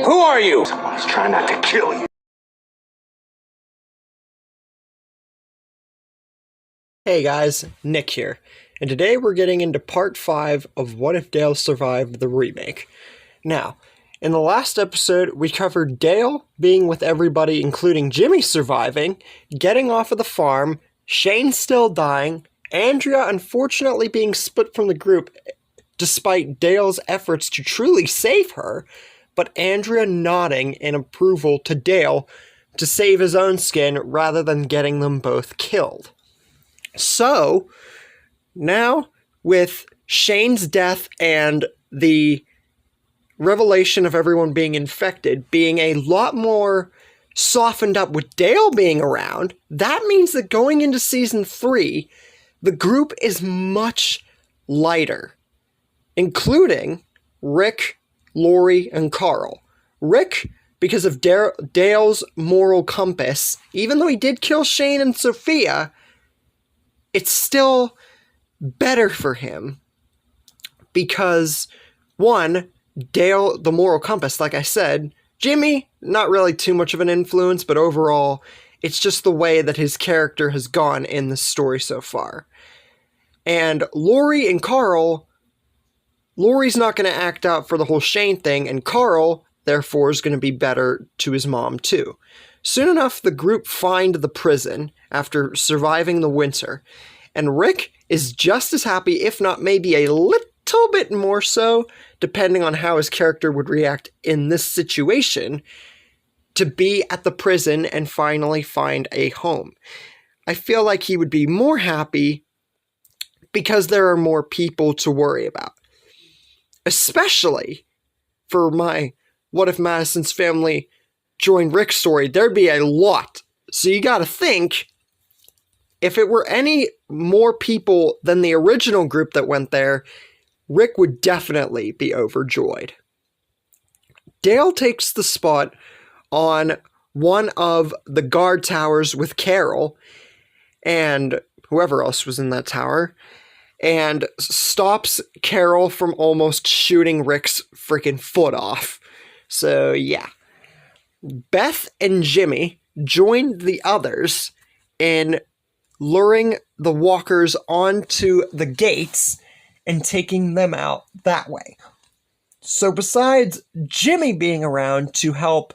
Who are you? Someone's trying not to kill you. Hey guys, Nick here, and today we're getting into part 5 of What If Dale Survived the Remake. Now, in the last episode, we covered Dale being with everybody, including Jimmy surviving, getting off of the farm, Shane still dying, Andrea unfortunately being split from the group despite Dale's efforts to truly save her, but Andrea nodding in approval to Dale to save his own skin rather than getting them both killed. So, now, with Shane's death and the revelation of everyone being infected being a lot more softened up with Dale being around, that means that going into Season 3, the group is much lighter, including Rick, Lori, and Carl. Rick, because of Dale's moral compass, even though he did kill Shane and Sophia, it's still better for him because, one, Dale, the moral compass, like I said, Jimmy, not really too much of an influence, but overall, it's just the way that his character has gone in the story so far. And Lori and Carl, Lori's not going to act out for the whole Shane thing, and Carl, therefore, is going to be better to his mom, too. Soon enough, the group find the prison after surviving the winter, and Rick is just as happy, if not maybe a little bit more so, depending on how his character would react in this situation, to be at the prison and finally find a home. I feel like he would be more happy because there are more people to worry about. Especially for my What If Madison's family joined Rick's story, there'd be a lot. So you gotta think, if it were any more people than the original group that went there, Rick would definitely be overjoyed. Dale takes the spot on one of the guard towers with Carol, and whoever else was in that tower, and stops Carol from almost shooting Rick's freaking foot off. So, yeah. Beth and Jimmy joined the others in luring the walkers onto the gates and taking them out that way. So besides Jimmy being around to help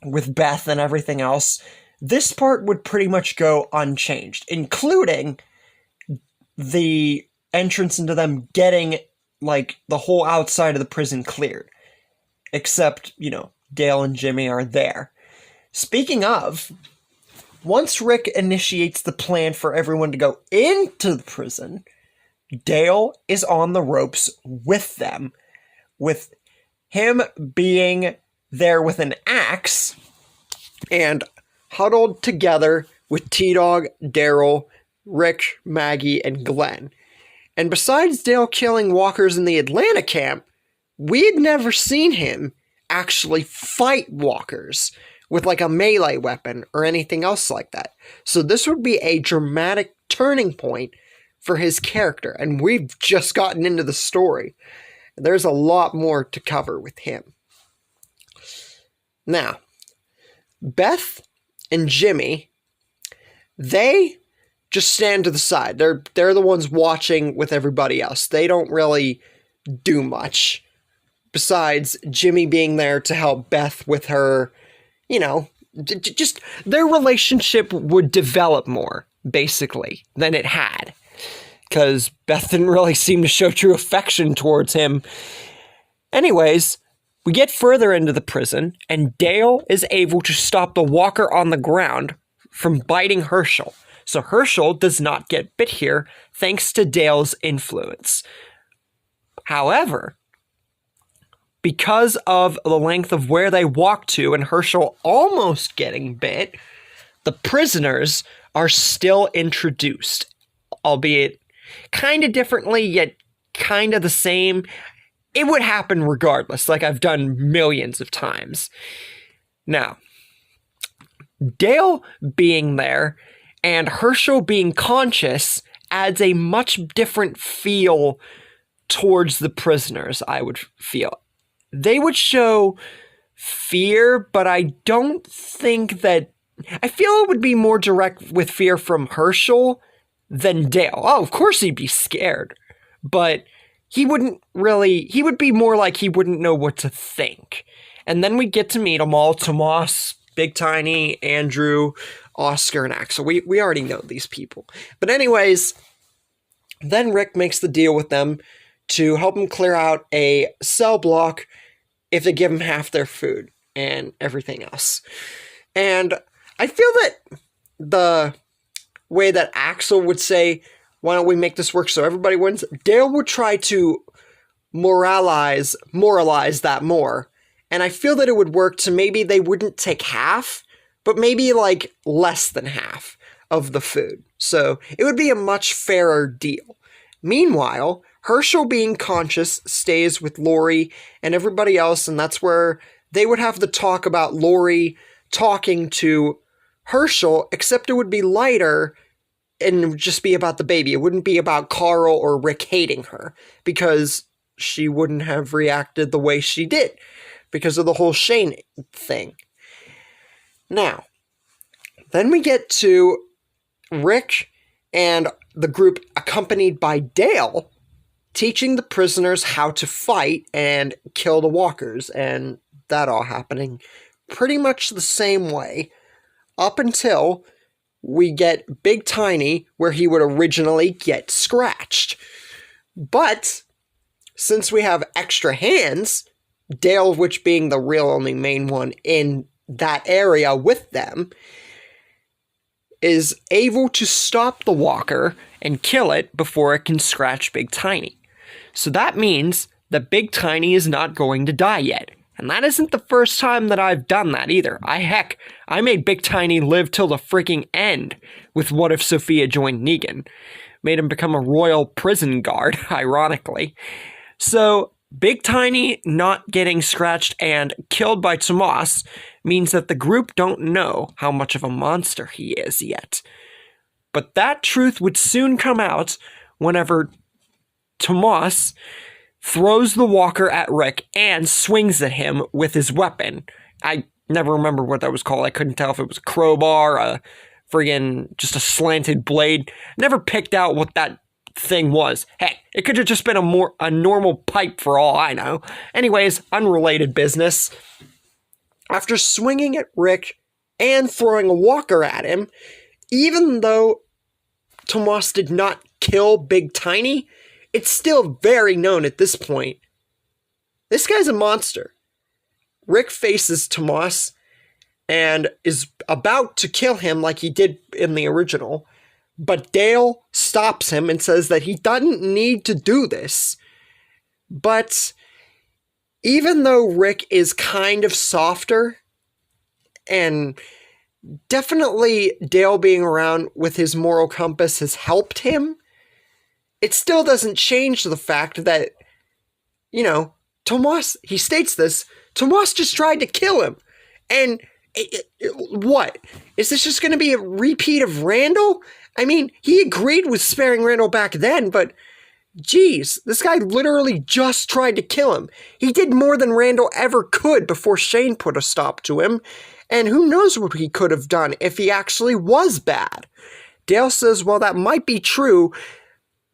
with Beth and everything else, this part would pretty much go unchanged, including the entrance into them getting, like, the whole outside of the prison cleared. Except, Dale and Jimmy are there. Speaking of, once Rick initiates the plan for everyone to go into the prison, Dale is on the ropes with them, with him being there with an axe and huddled together with T-Dog, Daryl, Rick, Maggie, and Glenn. And besides Dale killing walkers in the Atlanta camp, we had never seen him actually fight walkers with like a melee weapon or anything else like that. So this would be a dramatic turning point for his character, and we've just gotten into the story. There's a lot more to cover with him. Now, Beth and Jimmy, they just stand to the side. They're the ones watching with everybody else. They don't really do much. Besides Jimmy being there to help Beth with her, just their relationship would develop more, basically, than it had. Because Beth didn't really seem to show true affection towards him. Anyways, we get further into the prison, and Dale is able to stop the walker on the ground from biting Herschel. So Herschel does not get bit here, thanks to Dale's influence. However, because of the length of where they walked to and Herschel almost getting bit, the prisoners are still introduced, albeit kind of differently, yet kind of the same. It would happen regardless, like I've done millions of times. Now, Dale being there and Herschel being conscious adds a much different feel towards the prisoners, I would feel. They would show fear, but I don't think that... I feel it would be more direct with fear from Herschel than Dale. Oh, of course he'd be scared, but he wouldn't really... He would be more like he wouldn't know what to think. And then we get to meet them all. Tomas, Big Tiny, Andrew, Oscar, and Axel. We already know these people. But anyways, then Rick makes the deal with them to help him clear out a cell block if they give him half their food and everything else. And I feel that the way that Axel would say, why don't we make this work so everybody wins, Dale would try to moralize that more. And I feel that it would work to maybe they wouldn't take half, but maybe like less than half of the food. So it would be a much fairer deal. Meanwhile, Herschel, being conscious, stays with Lori and everybody else, and that's where they would have the talk about Lori talking to Herschel, except it would be lighter and it would just be about the baby. It wouldn't be about Carl or Rick hating her, because she wouldn't have reacted the way she did because of the whole Shane thing. Now, then we get to Rick and the group, accompanied by Dale, teaching the prisoners how to fight and kill the walkers, and that all happening pretty much the same way, up until we get Big Tiny, where he would originally get scratched. But since we have extra hands, Dale, which being the real only main one in that area with them, is able to stop the walker and kill it before it can scratch Big Tiny. So that means that Big Tiny is not going to die yet. And that isn't the first time that I've done that either. I made Big Tiny live till the freaking end with What If Sophia Joined Negan. Made him become a royal prison guard, ironically. So Big Tiny not getting scratched and killed by Tomas means that the group don't know how much of a monster he is yet. But that truth would soon come out whenever Tomas throws the walker at Rick and swings at him with his weapon. I never remember what that was called. I couldn't tell if it was a crowbar, a friggin' just a slanted blade. Never picked out what that thing was. Heck, it could have just been a normal pipe for all I know. Anyways, unrelated business. After swinging at Rick and throwing a walker at him, even though Tomas did not kill Big Tiny, it's still very known at this point. This guy's a monster. Rick faces Tomas and is about to kill him like he did in the original, but Dale stops him and says that he doesn't need to do this. But even though Rick is kind of softer, and definitely Dale being around with his moral compass has helped him, it still doesn't change the fact that, Tomas, he states this, Tomas just tried to kill him. And what? Is this just going to be a repeat of Randall? I mean, he agreed with sparing Randall back then, but geez, this guy literally just tried to kill him. He did more than Randall ever could before Shane put a stop to him, and who knows what he could have done if he actually was bad. Dale says, well, that might be true.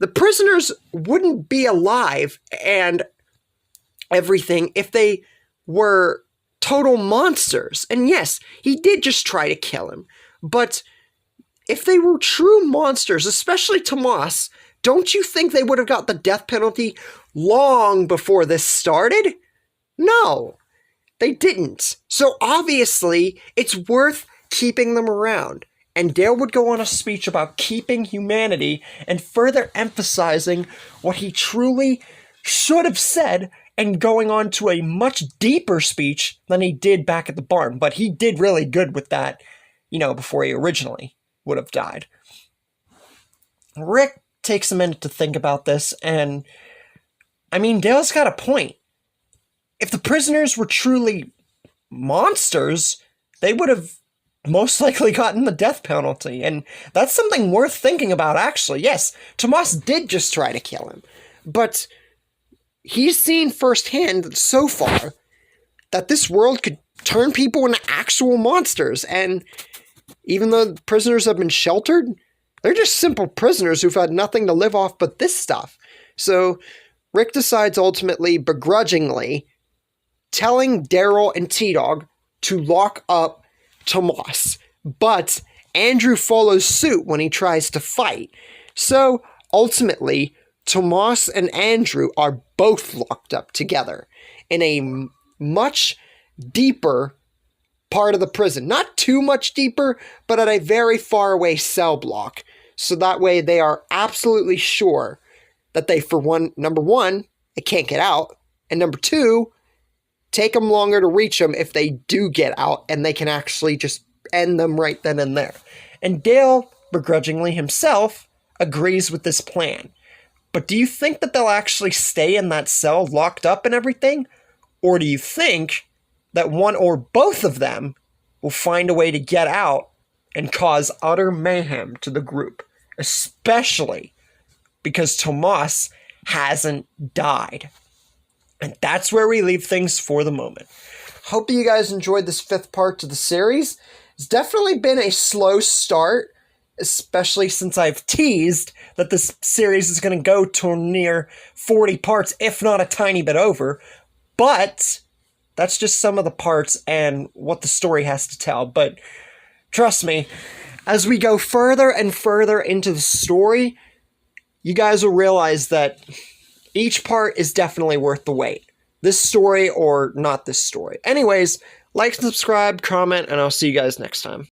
The prisoners wouldn't be alive and everything if they were total monsters. And yes, he did just try to kill him. But if they were true monsters, especially Tomas, don't you think they would have got the death penalty long before this started? No, they didn't. So obviously, it's worth keeping them around. And Dale would go on a speech about keeping humanity and further emphasizing what he truly should have said, and going on to a much deeper speech than he did back at the barn. But he did really good with that, before he originally would have died. Rick takes a minute to think about this, and Dale's got a point. If the prisoners were truly monsters, they would have most likely gotten the death penalty, and that's something worth thinking about, actually. Yes, Tomas did just try to kill him, but he's seen firsthand so far that this world could turn people into actual monsters. And even though the prisoners have been sheltered, they're just simple prisoners who've had nothing to live off but this stuff. So Rick decides ultimately, begrudgingly, telling Daryl and T-Dog to lock up Tomas. But Andrew follows suit when he tries to fight. So ultimately, Tomas and Andrew are both locked up together in a much deeper part of the prison. Not too much deeper, but at a very far away cell block. So that way they are absolutely sure that they, number one, they can't get out. And number two, take them longer to reach them if they do get out, and they can actually just end them right then and there. And Dale, begrudgingly himself, agrees with this plan. But do you think that they'll actually stay in that cell locked up and everything? Or do you think that one or both of them will find a way to get out and cause utter mayhem to the group? Especially because Tomas hasn't died. And that's where we leave things for the moment. Hope you guys enjoyed this 5th part to the series. It's definitely been a slow start, especially since I've teased that this series is going to go to near 40 parts, if not a tiny bit over. But that's just some of the parts and what the story has to tell. But trust me, as we go further and further into the story, you guys will realize that each part is definitely worth the wait. This story or not this story. Anyways, like, subscribe, comment, and I'll see you guys next time.